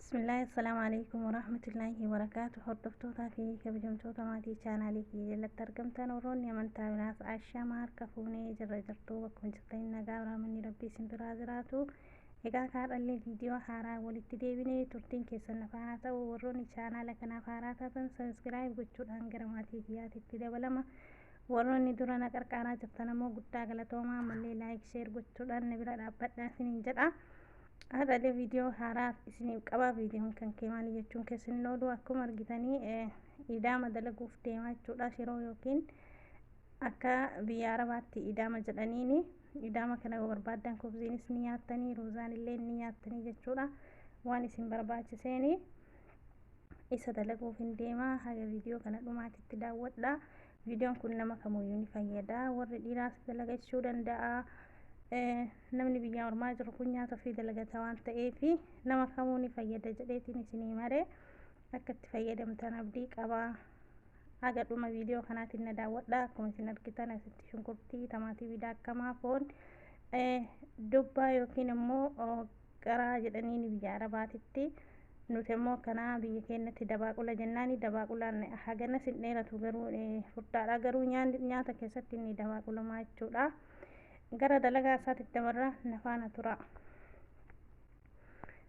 Bismillah, assalamu alaikum warahmatullahi wabarakatuh. Hordoftoota fi kabajamtoota maatii chaanaalii kiyya jalatti argamtan warroonni amantaa biraas ashama harka fuunee jirra jirtu bakkuma jirtanii nagaa biraamanni rabbii isin biraa jiraatu. Egaa kaadhallee viidiyoo haaraa walitti deebinee turtiin keessan nafaana ta'u warroonni chaanaala kanaaf haaraa taatan sabiskiraayib gochuudhaan gara maatii kiyyaatitti dabalama. Warroonni dura na qarqaaraa jirtan ammoo guddaa galatoomaa ammallee laayik sheer gochuudhaan na bira dhaabbadhaa isiniin jedha. Haadhalee viidiyoo haaraa isiniif qaba. Viidiyoon kan keemaali jechuun keessan looduu akkuma argitanii idaama dalaguuf deemaa jechuudha. Shiroo yookiin akka biyya arabaatti idaama jedhaniini. Idaama kana barbaadan kubziinis ni nyaattanii, ruuzaan illee ni nyaattanii jechuudha. Waan isin barbaachiseeni isa dalaguuf hin deemaa. Haga viidiyoo kana dhumaatitti daawwadha. Viidiyoon kun nama kamuyyuu ni fayyada. Warri dhiiraas dalagachuu danda'a. Namni biyya ormaa jiru kun nyaata fi dalagata waan ta'eef nama kamuu ni fayyada jedheetiin isinii maree akka itti fayyadamtan abdii qaba. Haga dhuma viidiyoo kanaatiin na daawwadha. Akkuma isin argitan asitti shunkurtii, timaatimii daakkamaa, foon, dubbaa yookiin immoo garaa jedhanii biyya arabaatitti nuti immoo kana biyya keenyatti dabaaqula jennaani. Dabaaqulaan hagana sin dheeratu garuu furdaadha. Garuu nyaata keessatti inni dabaaqulamaa jechuudha. Gara dalagaa isaatitti dabarra nafaana tura.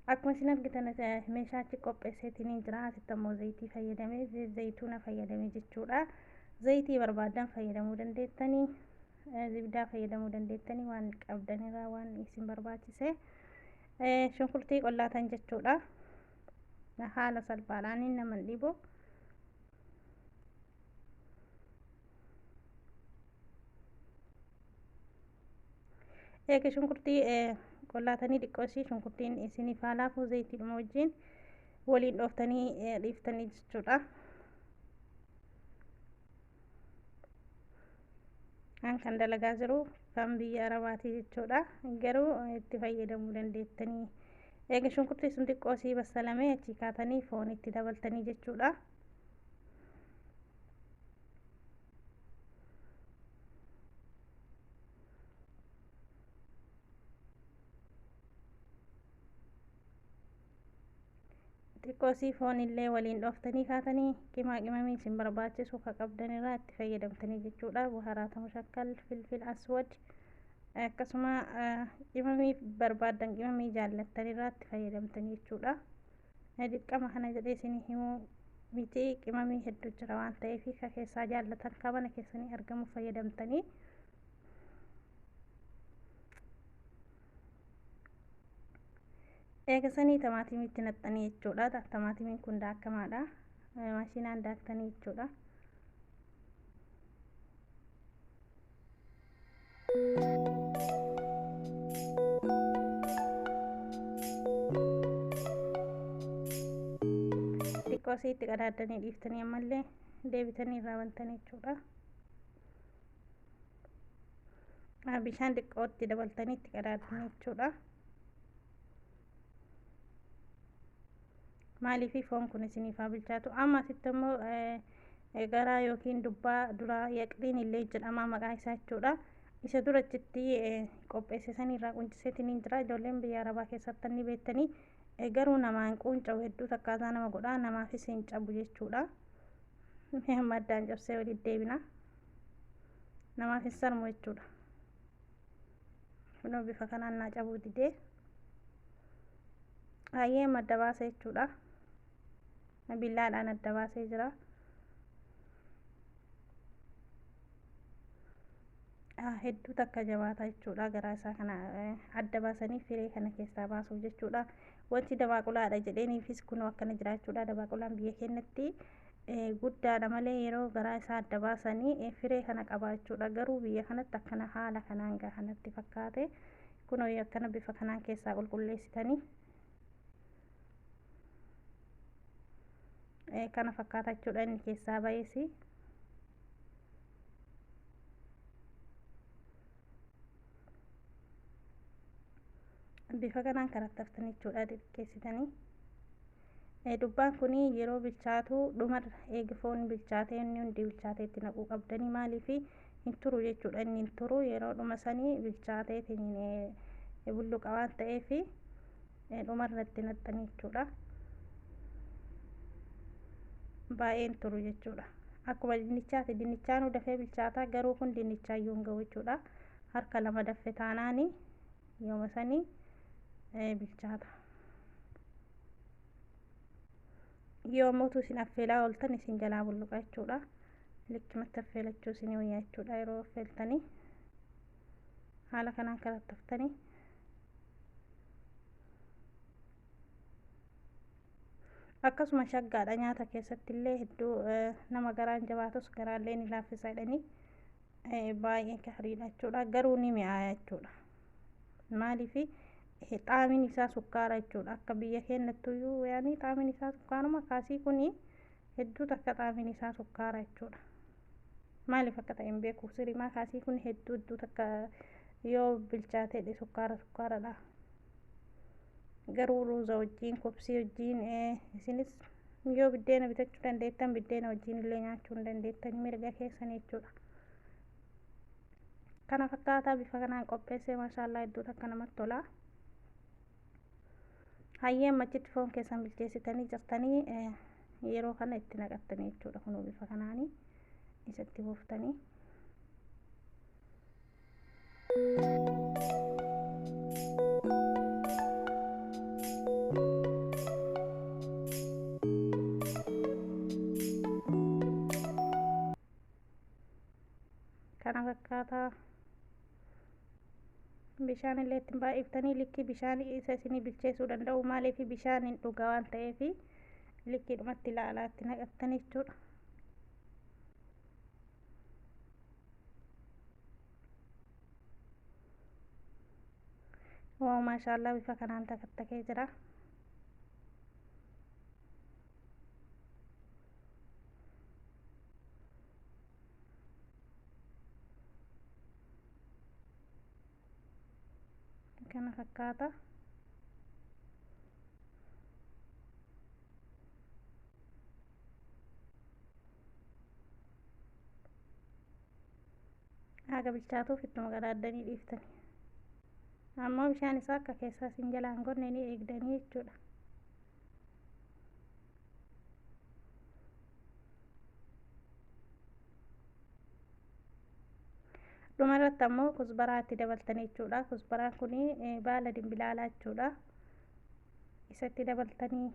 Akkuma isin argitan meeshaa achi qopheesseetiin jira. Asitti ammoo zayitii fayyadamee zayituuna fayyadamee jechuudha. Zayitii barbaadan fayyadamuu dandeettanii, zibdaa fayyadamuu dandeettanii waan qabdanirraa waan isin barbaachise. Shunkurtii qollaatan jechuudha. Haala salphaadhaan nama hin dhibu. Eega shunkurtii qollaatanii dhiqqoosii shunkurtiin isiniif haalaafuu zayitiidhuma wajjin waliin dhooftanii dhiiftanii jechuudha. Kan dalagaa jiru kan biyya arabaatii jechuudha. Garuu itti fayyadamuu dandeettanii. Eega shunkurtii sun xiqqoosii bassalamee achi kaatanii foon itti dabaltanii jechuudha. Xiqqoosii foon illee waliin dhooftanii kaatanii qimamii isin barbaachisu ka qabdanirraa itti fayyadamtanii jechuudha. Buharaata mushakkal, filfil aswad akkasuma qimamii barbaadan qimamii jaallattanirraa itti fayyadamtanii jechuudha. Dirqama kana jedhee isinii himuu miti. Qimamii hedduu jira waan ta'eef ka keessaa jaallatan ka mana keessanii argamu fayyadamtanii. Eega sanii timaatimiitti naqxanii jechuudha. Timaatimiin kun daakkamaadha. Maashinaan daaktanii jechuudha. Xiqqoosii itti qadaaddanii dhiiftanii ammallee deebitanii irraa bantanii jechuudha. Bishaan xiqqootti dabaltanii itti qadaaddanii jechuudha. Maaliif foon kun isiniif haa bilchaatu. Amma asitti immoo garaa yookiin dubbaa duraa yaqliin illee jedhama maqaa isaa jechuudha. Isa dura achitti qopheessanii irraa qunciseetiin jira. Ijoolleen biyya arabaa keessatti ni beektanii. Garuu namaan quunca'u hedduu takkaataa nama godha. Namaafis hin cabu jechuudha. Amma addaan cabsee walitti deebina. Namaafis sarmu jechuudha. Kunoo bifa kanaan naa cabuu didee. Baay'ee madda baasee jechuudha. Billaadhaan adda baasee jira. Hedduu takka jabaata jechuudha. Garaa isaa kana adda baasanii firee kana keessaa baasuuf jechuudha. Wanti dabaaqulaadha jedheeniifis kun akkana jira jechuudha. Dabaaqulaan biyya keenyatti guddaadha malee yeroo garaa isaa adda baasanii firee kana qaba jechuudha. Garuu biyya kanatti akkana haala kanaan kanatti fakkaate kun akkana bifa kanaan keessaa qulqulleessitanii kana fakkaata jechuudha. Inni keessaa baheesi bifa kanaan karattaftanii jechuudha. Xiqqeessitanii dubbaan kun yeroo bilchaatu dhumarra eegi foon bilchaatee inni hundi bilchaatee itti naquu qabdanii. Maaliif hin turu jechuudha. Inni hin turu yeroo dhuma sanii bilchaateetiin bulluqa waan ta'eef dhumarra itti naqxanii jechuudha. baay'een turu jechuudha. Akkuma dinnichaati, dinnichaanuu dafee bilchaataa, garuu kun dinnichaayyuu hin ga'u jechuudha. Harka lama daffe taanaani yooma sanii bilchaata. Yommuu isin affeelaa ooltan isin jalaa bulluqa jechuudha. Likkimatti affeelachuu isin wayyaa jechuudha. Yeroo affeeltanii haala kanaan kalattaftanii akkasuma shaggaadha. Nyaata keessatti illee hedduu nama garaan jabaatus garaallee ni laaffisa jedhanii baay'ee gaariidha jechuudha. Garuu ni mi'aawa jechuudha. Maaliif xaamiin isaa sukkaara jechuudha. Akka biyya keenyattuyyuu yaani xaamiin isaa sukkaaruma, kaasii kuni hedduu takka xaamiin isaa sukkaara jechuudha. Maaliif akka ta'e hin beeku. Sirimaa kaasii kun hedduu takka yoo bilchaatedhe sukkaaradha. Garuu ruuza wajjin, kubsii wajjin isinis yoo biddeena bitachuu dandeettan biddeena wajjin illee nyaachuu hin dandeettanii mirga keessan jechuudha. Kana fakkaataa bifa kanaan qopheessee maashaallah hedduu takka namatti tola. Hayyeen machitti foon keessan bilcheessitanii jirtanii yeroo kana itti naqattanii jechuudha. Kunuu bifa kanaanii isatti buuftanii kana fakkaataa. Bishaan illee ittiin baay'iftanii likkii bishaan isa isinii bilcheessuu danda'u. Maaliif bishaan hin dhuga waan ta'eef likkiidhumatti ilaalaa itti naqattanii jechuudha. Waa maashaallah bifa kanaan takattakee jira. Kana fakkaata. Haga bilchaatuuf ittuma qadaaddanii dhiiftanii. Ammoo bishaan isaa akka keessaa isin jalaa hin gorne ni eegdanii jechuudha. Dhumarratti ammoo kusbaraa itti dabaltanii jechuudha. Kusbaraan kuni baala dimbilaalaa jechuudha. Isatti dabaltanii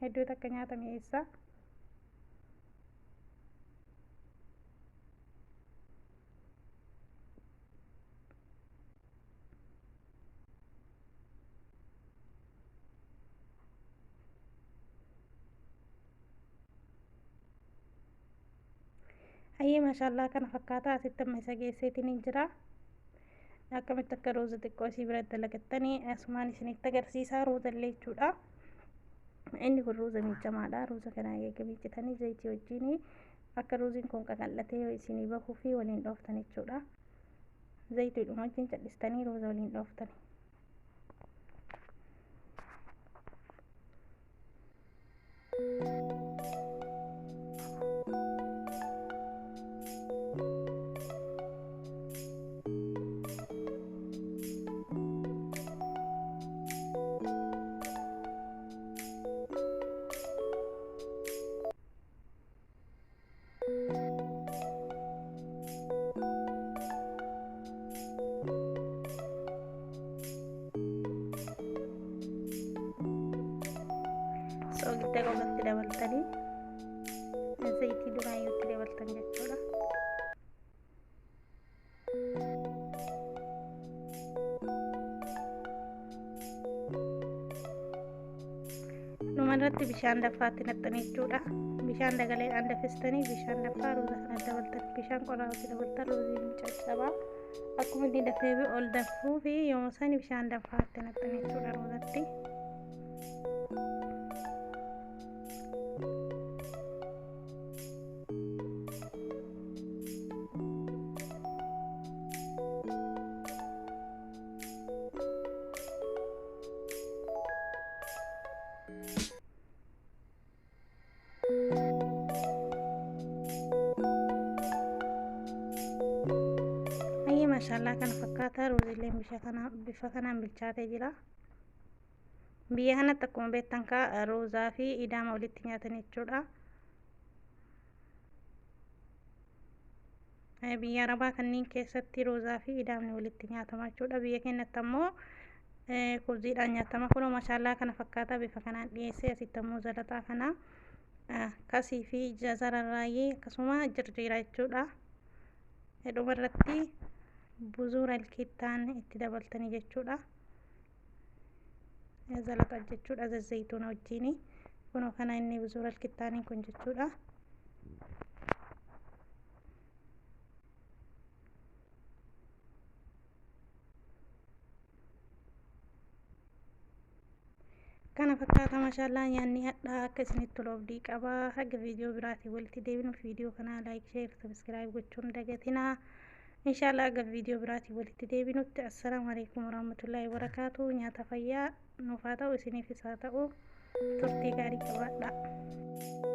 hedduu takka nyaata mi'eessa. Hayyee maashaallah kana fakkaataa. Asitti amma isa geesseetiin hin jira. Akkamitti akka ruuza xiqqoo isii bira dalagattanii asumaan isinitti agarsiisaa ruuza illee jechuudha. Inni kun ruuza miicamaadha. Ruuza kana eega miicitanii zayitii wajjin akka ruuziin kun qaqal'atee yoo isinii bahuu fi waliin dhooftan jechuudha. Zayitiidhuma wajjin cal'istanii ruuza waliin dhooftani. Soogidda qofatti dabaltanii zayitii duraayyuutti dabaltan jechuudha. Dhumarratti bishaan daffaatti naqxanii jechuudha. Bishaan dagaleedhaan dafistanii bishaan daffaa ruuza kana dabaltan. Bishaan qoraatti dabaltan ruuziin caccabaa. Akkuma inni dafee ol dafuu fi yommuu sani bishaan daffaatti naqxanii jechuudha ruuzatti. Maashaallah kana fakkaataa. Ruuzilleen bifa kanaan bilchaatee jira. Biyya kanatti akkuma beektan ruuzaa fi idaama walitti nyaatan jechuudha. biyya arabaa kanneen keessatti roozaa fi idaamni walitti nyaatama jechuudha. Biyya keenyatti ammoo kubziidhaan nyaatama. Kunoo mashaallaa kana fakkaata bifa kanaan dhiyeessee asitti ammoo zalaxaa kana kasii fi jazararraayee akkasuma jirjiira jechuudha. Dhuma irratti buzuura ilkiittaan itti dabaltanii jechuudha. Zalaxa jechuudha zazzayituuna wajjini. Kunoo kana inni buzuura ilkiittaanii kun jechuudha. Kana fakkaata mashallah nyaanni hadhaa akka isinitti tolu abdii qaba. Haga viidiyoo biraatiin walitti deebinuuf viidiyoo kana laayik, sheer, sabiskiraayib gochuun dagatinaa. Inshallah haga viidiyoo biraatiin walitti deebinutti assalaamu alaykum warahmatullaahi wabarakaatuh. Nyaata fayyaa nuuf haa ta'u isiniifis haa ta'u turtii gaarii qabaadhaa.